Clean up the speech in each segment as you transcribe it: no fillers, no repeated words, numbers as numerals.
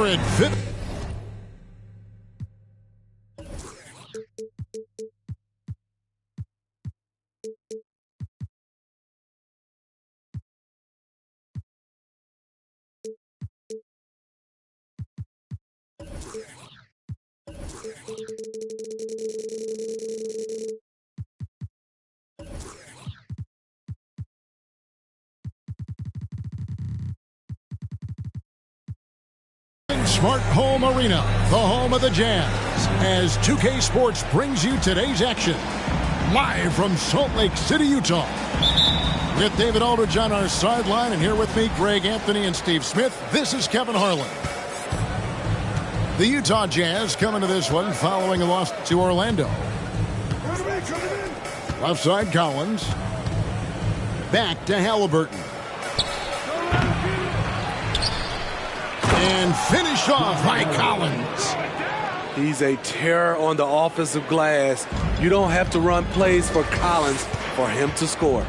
at 50. Smart Home Arena, the home of the Jazz, as 2K Sports brings you today's action. Live from Salt Lake City, Utah. With David Aldridge on our sideline, and here with me, Greg Anthony and Steve Smith, this is Kevin Harlan. The Utah Jazz coming to this one following a loss to Orlando. Left side, Collins. Back to Halliburton. And finished off by Collins. He's a terror on the offensive glass. You don't have to run plays for Collins for him to score.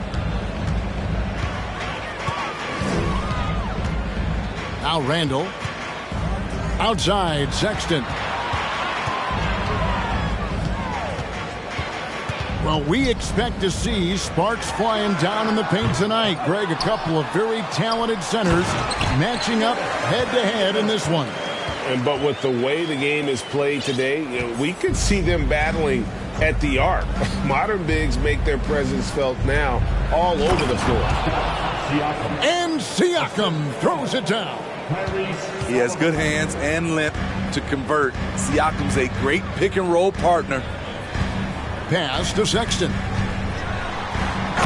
Now Randall. Outside, Sexton. Well, we expect to see sparks flying down in the paint tonight. Greg, a couple of very talented centers matching up head-to-head in this one. But with the way the game is played today, we could see them battling at the arc. Modern bigs make their presence felt now all over the floor. And Siakam throws it down. He has good hands and length to convert. Siakam's a great pick-and-roll partner. Pass to Sexton.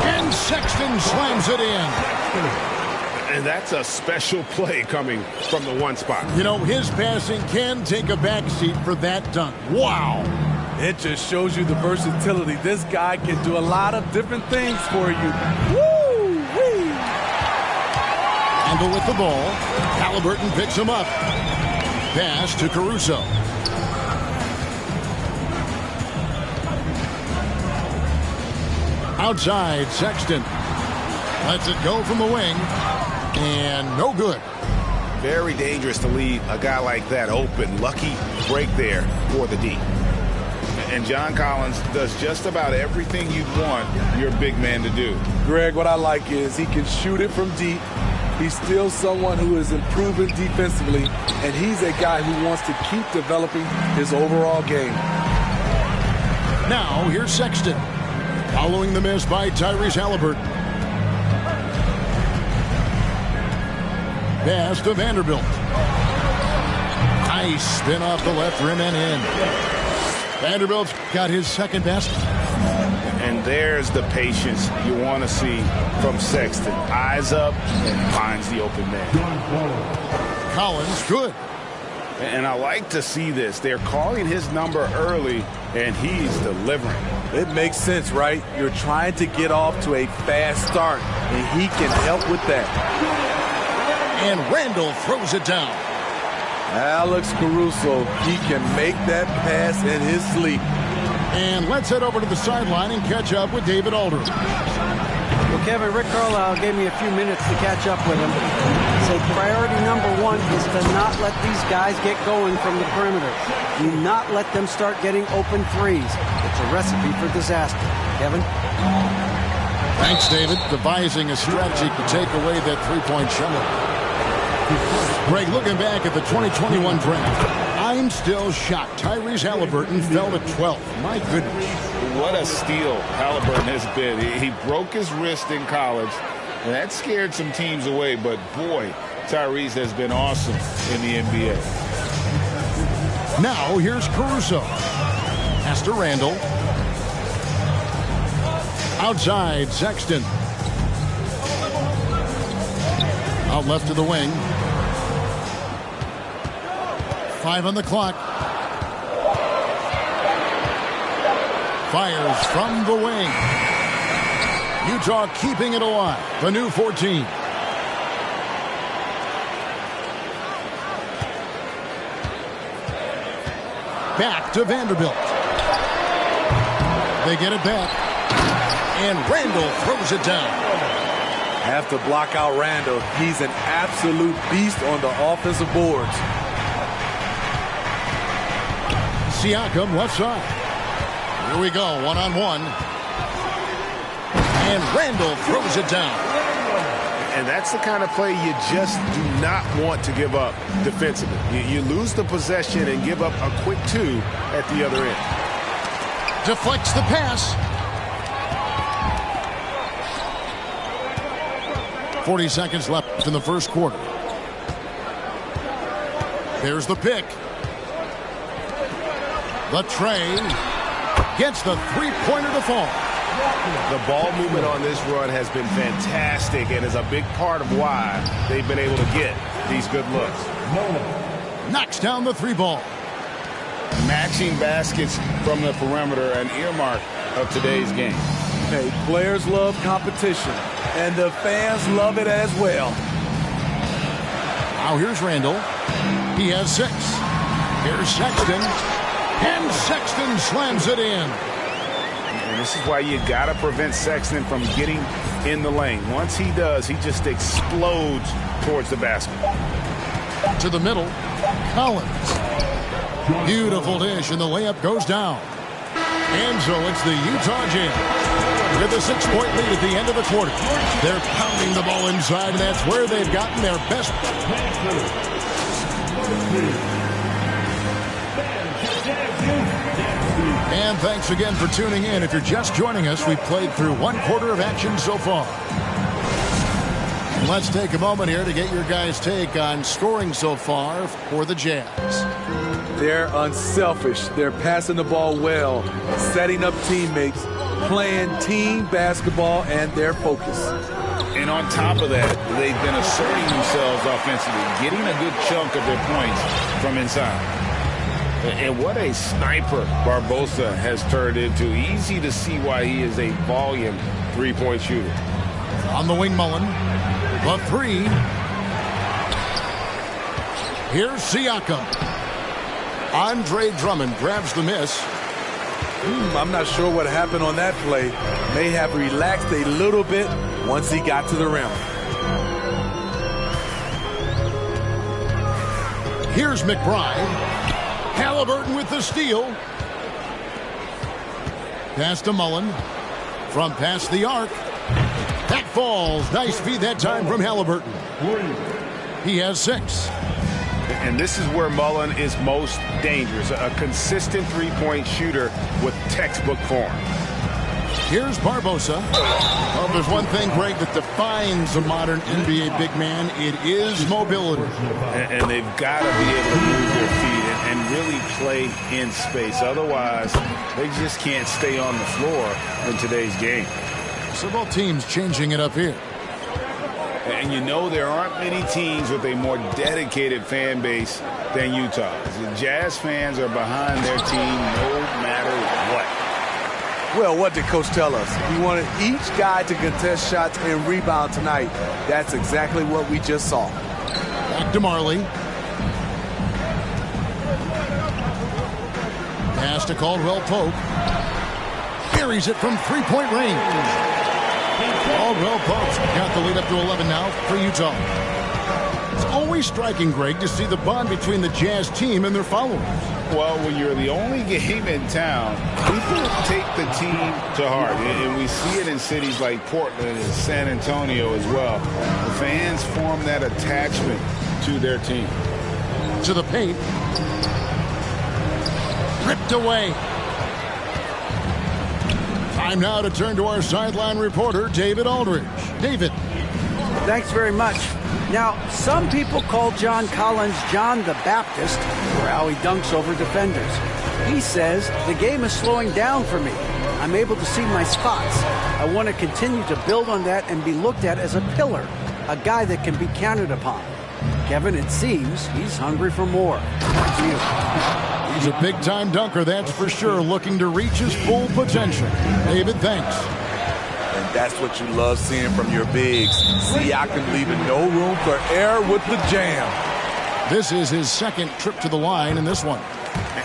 And Sexton slams it in. And that's a special play coming from the one spot. You know, his passing can take a backseat for that dunk. Wow. It just shows you the versatility. This guy can do a lot of different things for you. Woo-wee. Randall with the ball. Halliburton picks him up. Pass to Caruso. Outside, Sexton. Lets it go from the wing. And no good. Very dangerous to leave a guy like that open. Lucky break there for the D. And John Collins does just about everything you'd want your big man to do. Greg, what I like is he can shoot it from deep. He's still someone who is improving defensively, and he's a guy who wants to keep developing his overall game. Now, here's Sexton. Following the miss by Tyrese Halliburton. Pass to Vanderbilt. Nice spin off the left rim and in. Vanderbilt's got his second basket. And there's the patience you want to see from Sexton. Eyes up and finds the open man. Collins, good. And I like to see this. They're calling his number early, and he's delivering. It makes sense, right? You're trying to get off to a fast start, and he can help with that. And Randall throws it down. Alex Caruso, he can make that pass in his sleep. And let's head over to the sideline and catch up with David Aldridge. Well, Kevin, Rick Carlisle gave me a few minutes to catch up with him. He said priority number one is to not let these guys get going from the perimeter. Do not let them start getting open threes. It's a recipe for disaster. Kevin? Thanks, David. Devising a strategy to take away that three-point shot. Greg, looking back at the 2021 draft, I'm still shocked. Tyrese Halliburton fell to 12th. My goodness. What a steal Halliburton has been. He broke his wrist in college, and that scared some teams away. But, boy, Tyrese has been awesome in the NBA. Now, here's Caruso. Pass to Randall. Outside, Sexton. Out left to the wing. 5 on the clock. Fires from the wing. Utah keeping it alive. The new 14. Back to Vanderbilt. They get it back. And Randall throws it down. Have to block out Randall. He's an absolute beast on the offensive boards. Siakam left side. Here we go, one-on-one. And Randall throws it down. And that's the kind of play you just do not want to give up defensively. You lose the possession and give up a quick 2 at the other end. Deflects the pass. 40 seconds left in the first quarter. There's the pick. The tray gets the three-pointer to fall. The ball movement on this run has been fantastic and is a big part of why they've been able to get these good looks. Knocks down the 3 ball. Matching baskets from the perimeter, an earmark of today's game. Hey, players love competition, and the fans love it as well. Now here's Randall. He has 6. Here's Sexton. And Sexton slams it in. And this is why you got to prevent Sexton from getting in the lane. Once he does, he just explodes towards the basket. To the middle. Collins. Beautiful dish, and the layup goes down. And so it's the Utah Jazz with a 6-point lead at the end of the quarter. They're pounding the ball inside, and that's where they've gotten their best. And thanks again for tuning in. If you're just joining us, we've played through 1 quarter of action so far. And let's take a moment here to get your guys' take on scoring so far for the Jazz. They're unselfish. They're passing the ball well, setting up teammates, playing team basketball, and their focus. And on top of that, they've been asserting themselves offensively, getting a good chunk of their points from inside. And what a sniper Barbosa has turned into. Easy to see why he is a volume 3-point shooter. On the wing, Mullen. The 3. Here's Siakam. Andre Drummond grabs the miss. I'm not sure what happened on that play. May have relaxed a little bit once he got to the rim. Here's McBride. Halliburton with the steal. Pass to Mullen. From past the arc. That falls. Nice feed that time from Halliburton. He has 6. And this is where Mullen is most dangerous. A consistent 3-point shooter with textbook form. Here's Barbosa. Well, there's one thing, Greg, that defines a modern NBA big man. It is mobility. And they've got to be able to move their feet and really play in space. Otherwise, they just can't stay on the floor in today's game. So both teams changing it up here. And you know there aren't many teams with a more dedicated fan base than Utah's. The Jazz fans are behind their team no matter what. Well, what did Coach tell us? He wanted each guy to contest shots and rebound tonight. That's exactly what we just saw. Back to Marley. Pass to Caldwell Pope. Carries it from 3-point range. Caldwell Pope's got the lead up to 11 now for Utah. It's always striking, Greg, to see the bond between the Jazz team and their followers. Well, when you're the only game in town, people take the team to heart. And we see it in cities like Portland and San Antonio as well. The fans form that attachment to their team. To the paint. Ripped away. Time now to turn to our sideline reporter, David Aldridge. David. Thanks very much. Now, some people call John Collins John the Baptist for how he dunks over defenders. He says, the game is slowing down for me. I'm able to see my spots. I want to continue to build on that and be looked at as a pillar, a guy that can be counted upon. Kevin, it seems he's hungry for more. He's a big-time dunker, that's for sure, looking to reach his full potential. David, thanks. And that's what you love seeing from your bigs. Siakam leaving no room for error with the jam. This is his second trip to the line in this one.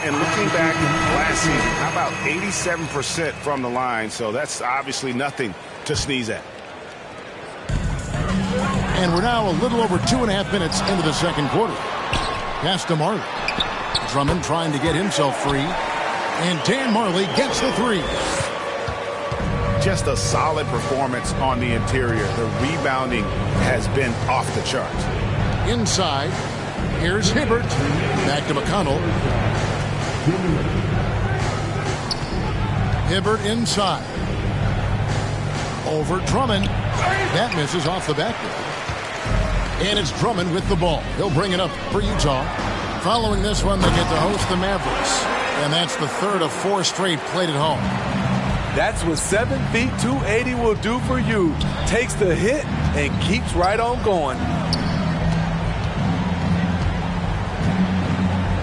And looking back last season, how about 87% from the line? So that's obviously nothing to sneeze at. And we're now a little over 2.5 minutes into the second quarter. Pass to Marley. Drummond trying to get himself free. And Dan Marley gets the three. Just a solid performance on the interior. The rebounding has been off the charts. Inside, here's Hibbert. Back to McConnell. Hibbert inside. Over Drummond. That misses off the backboard. And it's Drummond with the ball. He'll bring it up for Utah. Following this one, they get to host the Mavericks. And that's the third of 4 straight played at home. That's what 7 feet 280 will do for you. Takes the hit and keeps right on going.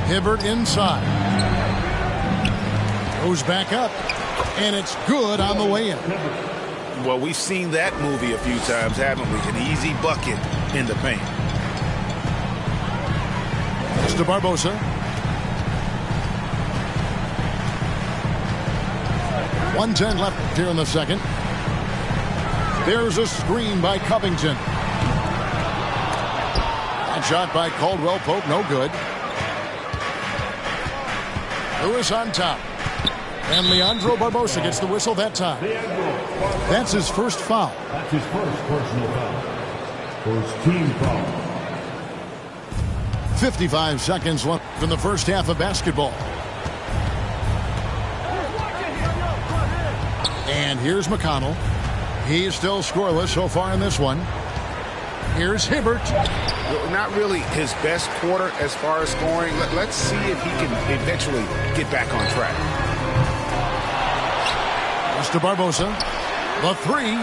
Hibbert inside. Goes back up. And it's good on the way in. Well, we've seen that movie a few times, haven't we? An easy bucket in the paint. Mr. Barbosa. .110 left here in the second. There's a screen by Covington. That shot by Caldwell Pope, no good. Lewis on top. And Leandro Barbosa gets the whistle that time. That's his first foul. That's his first personal foul. First team foul. 55 seconds left in the first half of basketball. And here's McConnell. He's still scoreless so far in this one. Here's Hibbert. Not really his best quarter as far as scoring. Let's see if he can eventually get back on track. Mr. Barbosa. The three.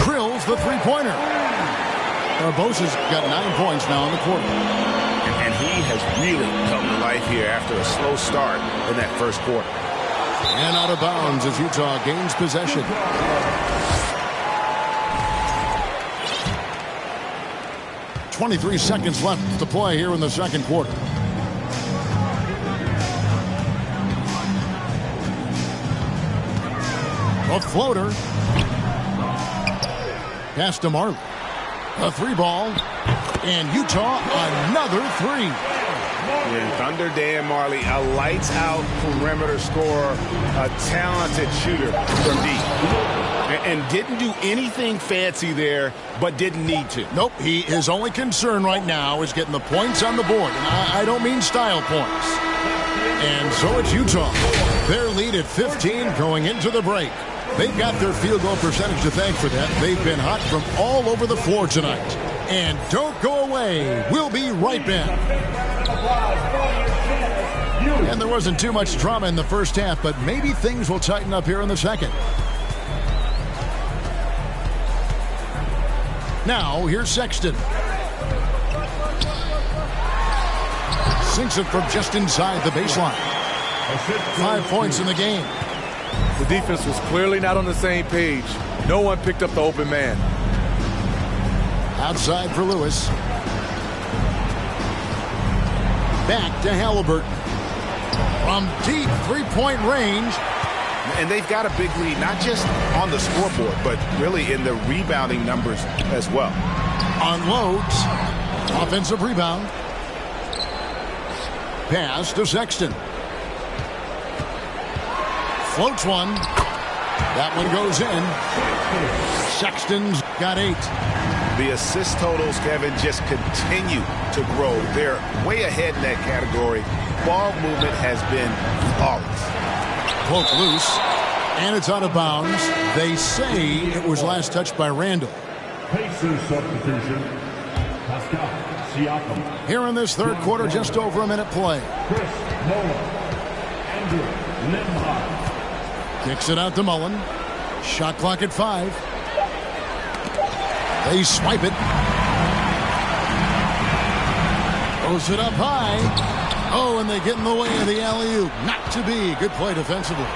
Drills the three-pointer. Barbosa's got 9 points now in the quarter. And he has really come to life here after a slow start in that first quarter. And out of bounds as Utah gains possession. .23 seconds left to play here in the second quarter. A floater. Pass to Marley. A three ball. And Utah another three. And Thunder Dan Marley, a lights-out perimeter scorer, a talented shooter from deep. And didn't do anything fancy there, but didn't need to. Nope, his only concern right now is getting the points on the board. And I don't mean style points. And so it's Utah. Their lead at 15 going into the break. They've got their field goal percentage to thank for that. They've been hot from all over the floor tonight. And don't go away. We'll be right back. And there wasn't too much drama in the first half, but maybe things will tighten up here in the second. Now, here's Sexton. Sinks it from just inside the baseline. 5 points in the game. The defense was clearly not on the same page. No one picked up the open man. Outside for Lewis. Back to Halliburton. From deep three-point range. And they've got a big lead, not just on the scoreboard, but really in the rebounding numbers as well. Unloads. Offensive rebound. Pass to Sexton. Floats one. That one goes in. Sexton's got 8. The assist totals, Kevin, just continue to grow. They're way ahead in that category. Ball movement has been flawless. Poke loose. And it's out of bounds. They say it was last touched by Randall. Pacers substitution. Pascal Siakam. Here in this third quarter, just over a minute play. Chris Muller. Andrew Limhart. Kicks it out to Mullen. Shot clock at 5. They swipe it. Goes it up high. Oh, and they get in the way of the alley-oop. Not to be. Good play defensively.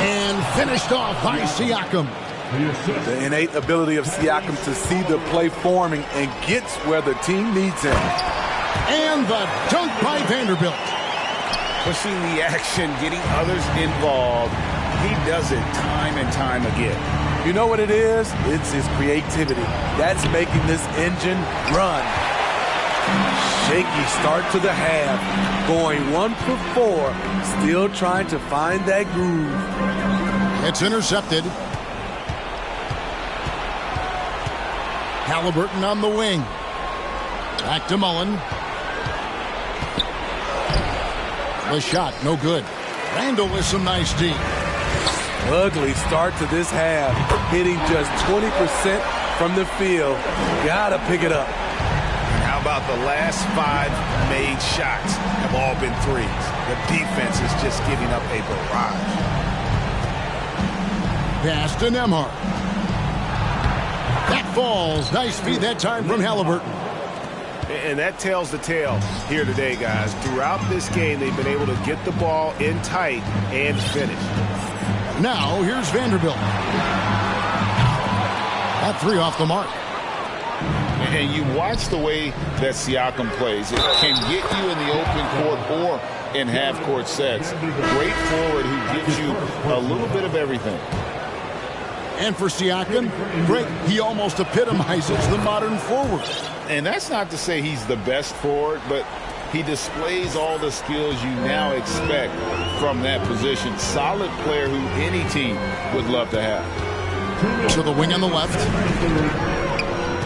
And finished off by Siakam. The innate ability of Siakam to see the play forming and gets where the team needs him. And the dunk by Vanderbilt. Pushing the action, getting others involved. He does it time and time again. You know what it is? It's his creativity. That's making this engine run. Shaky start to the half, going 1 for 4, still trying to find that groove. It's intercepted. Halliburton on the wing. Back to Mullen. The shot, no good. Randall with some nice deep. Ugly start to this half, hitting just 20% from the field. Gotta pick it up. How about the last 5 made shots have all been threes? The defense is just giving up a barrage. Pass to Nembhard. That falls. Nice feed that time from Halliburton. And that tells the tale here today, guys. Throughout this game, they've been able to get the ball in tight and finish. Now, here's Vanderbilt. That 3 off the mark. And you watch the way that Siakam plays. It can get you in the open court or in half-court sets. Great forward who gives you a little bit of everything. And for Siakam, Greg, he almost epitomizes the modern forward. And that's not to say he's the best forward, but he displays all the skills you now expect from that position. Solid player who any team would love to have. To the wing on the left.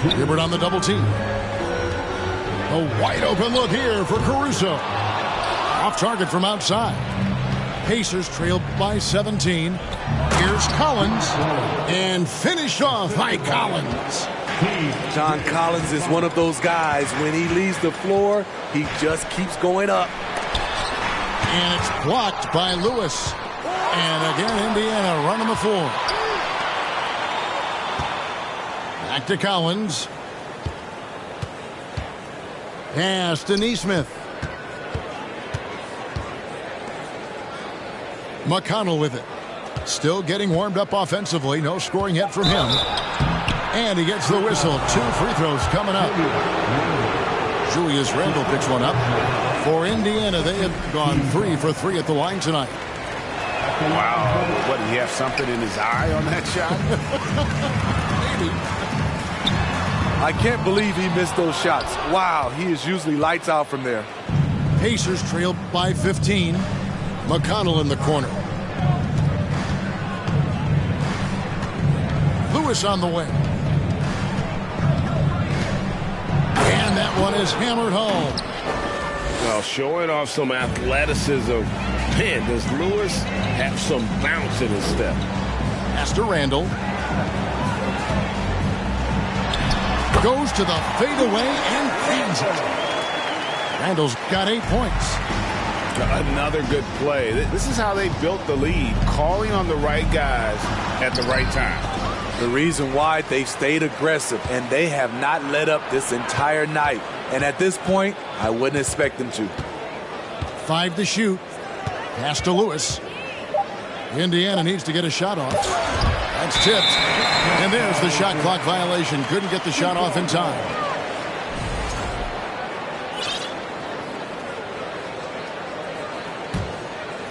Hibbert on the double team. A wide open look here for Caruso. Off target from outside. Pacers trailed by 17. Here's Collins. And finished off by Collins. John Collins is one of those guys. When he leaves the floor, he just keeps going up. And it's blocked by Lewis. And again, Indiana running the floor. Back to Collins. Pass to Nesmith. McConnell with it. Still getting warmed up offensively. No scoring yet from him. And he gets the whistle. 2 free throws coming up. Julius Randle picks one up. For Indiana, they have gone 3 for 3 at the line tonight. Wow. What, did he have something in his eye on that shot? Maybe. I can't believe he missed those shots. Wow, he is usually lights out from there. Pacers trailed by 15. McConnell in the corner. Lewis on the wing. And that one is hammered home. Well, showing off some athleticism. Man, does Lewis have some bounce in his step. Pass to Randall. Goes to the fadeaway and cleans it. Randall's got 8 points. Another good play. This is how they built the lead, calling on the right guys at the right time. The reason why they've stayed aggressive, and they have not let up this entire night. And at this point, I wouldn't expect them to. 5 to shoot. Pass to Lewis. Indiana needs to get a shot off. That's tipped. And there's the shot clock violation. Couldn't get the shot off in time.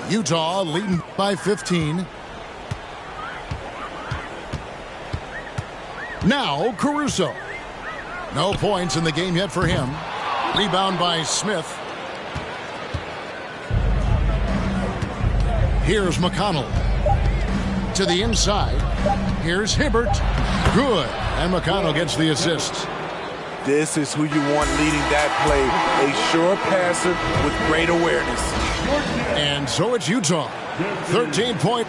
Utah leading by 15. Now Caruso. No points in the game yet for him. Rebound by Smith. Here's McConnell. To the inside. Here's Hibbert. Good. And McConnell gets the assist. This is who you want leading that play. A sure passer with great awareness. And so it's Utah. 13-point.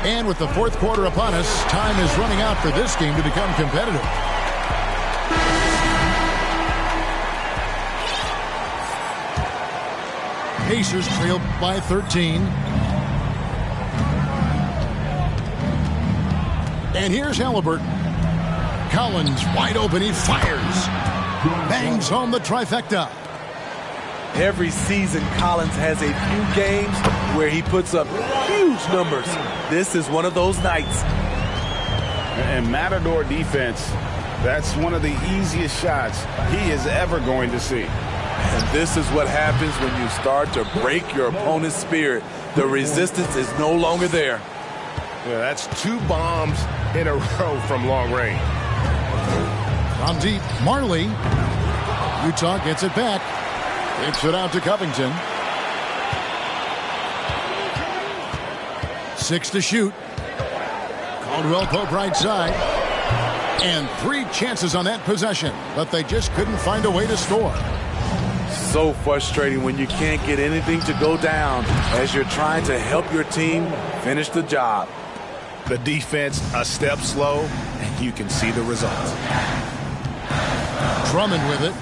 And with the 4th quarter upon us, time is running out for this game to become competitive. Pacers trail by 13. And here's Halliburton. Collins wide open. He fires. Bangs home the trifecta. Every season, Collins has a few games where he puts up huge numbers. This is one of those nights. And Matador defense, that's one of the easiest shots he is ever going to see. And this is what happens when you start to break your opponent's spirit. The resistance is no longer there. Yeah, that's 2 bombs in a row from long range. From deep, Marley. Utah gets it back. Kicks it out to Covington. 6 to shoot. Caldwell Pope right side. And 3 chances on that possession, but they just couldn't find a way to score. So frustrating when you can't get anything to go down as you're trying to help your team finish the job. The defense a step slow, and you can see the results. Drummond with it.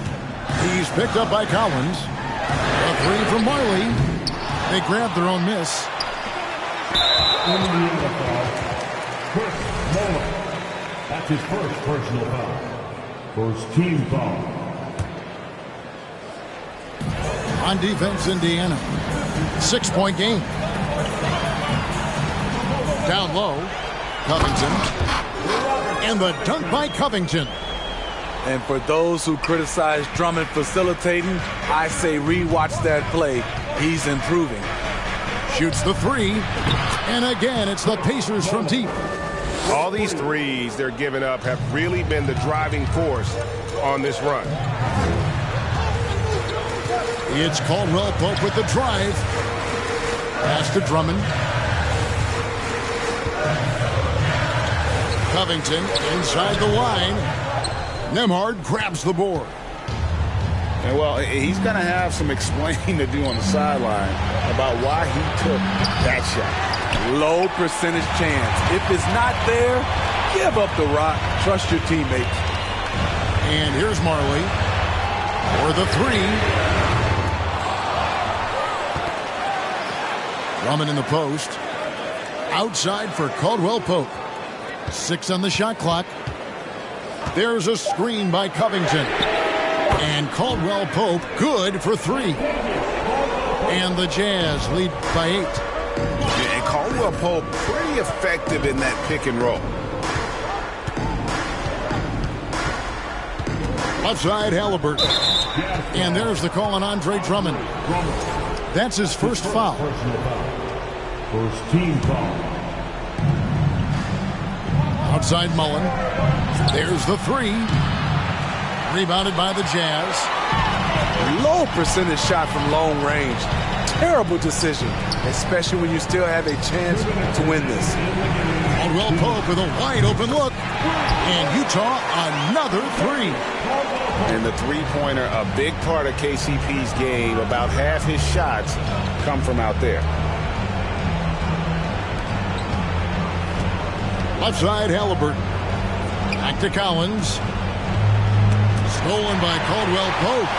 He's picked up by Collins. A 3 from Marley. They grab their own miss. That's his first personal foul. First team foul. On defense, Indiana. 6-point game. Down low, Covington. And the dunk by Covington. And for those who criticize Drummond facilitating, I say rewatch that play. He's improving. Shoots the 3. And again, it's the Pacers from deep. All these threes they're giving up have really been the driving force on this run. It's Caldwell Pope with the drive. Pass to Drummond. Covington inside the line. Nembhard grabs the board. And well, he's going to have some explaining to do on the sideline about why he took that shot. Low percentage chance. If it's not there, give up the rock. Trust your teammates. And here's Marley for the 3. Drummond in the post. Outside for Caldwell Pope. 6 on the shot clock. There's a screen by Covington. And Caldwell Pope good for 3. And the Jazz lead by 8. And Caldwell Pope pretty effective in that pick and roll. Left side, Halliburton. And there's the call on Andre Drummond. That's his first foul. First team foul. Outside Mullen. There's the 3. Rebounded by the Jazz. Low percentage shot from long range. Terrible decision, especially when you still have a chance to win this. Caldwell Pope with a wide open look. And Utah another 3. And the three-pointer, a big part of KCP's game. About half his shots come from out there. Left side, Halliburton. Back to Collins. Stolen by Caldwell Pope.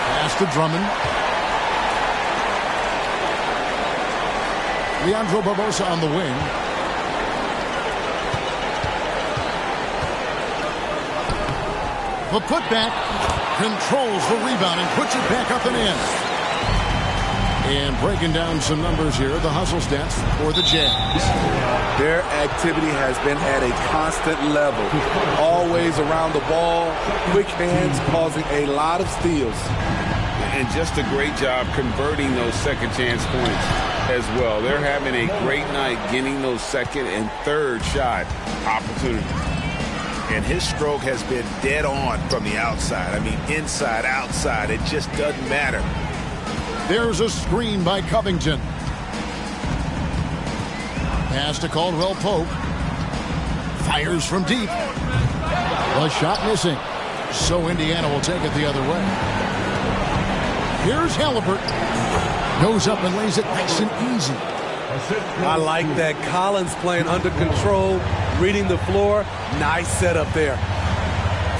Pass to Drummond. Leandro Barbosa on the wing. The putback controls the rebound and puts it back up and in. And breaking down some numbers here, the hustle stats for the Jazz. Their activity has been at a constant level. Always around the ball, quick hands causing a lot of steals. And just a great job converting those second chance points as well. They're having a great night getting those second and third shot opportunities. And his stroke has been dead on from the outside. I mean, inside, outside, it just doesn't matter. There's a screen by Covington. Pass to Caldwell Pope. Fires from deep. The shot missing. So Indiana will take it the other way. Here's Halliburton. Goes up and lays it nice and easy. I like that. Collins playing under control, reading the floor. Nice setup there.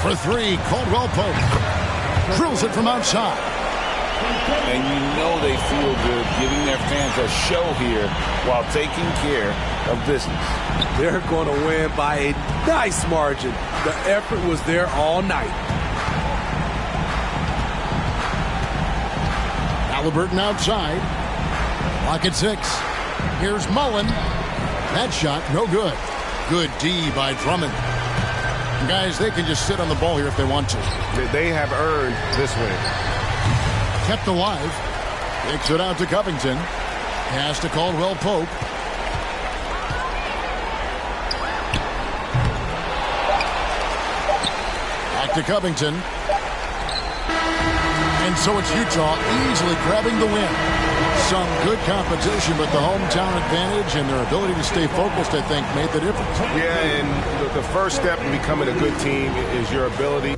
For 3, Caldwell Pope. Drills it from outside. And you know they feel good giving their fans a show here while taking care of business. They're going to win by a nice margin. The effort was there all night. Halliburton outside. Clock at 6. Here's Mullen. That shot, no good. Good D by Drummond. Guys, they can just sit on the ball here if they want to. They have earned this win. Kept alive. Kicks it out to Covington. Pass to Caldwell Pope. Back to Covington. And so it's Utah easily grabbing the win. Some good competition, but the hometown advantage and their ability to stay focused, I think, made the difference. Yeah, and the first step in becoming a good team is your ability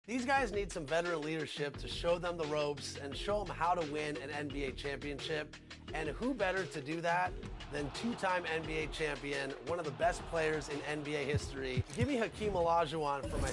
These guys need some veteran leadership to show them the ropes and show them how to win an NBA championship. And who better to do that than two-time NBA champion, one of the best players in NBA history. Give me Hakeem Olajuwon for my...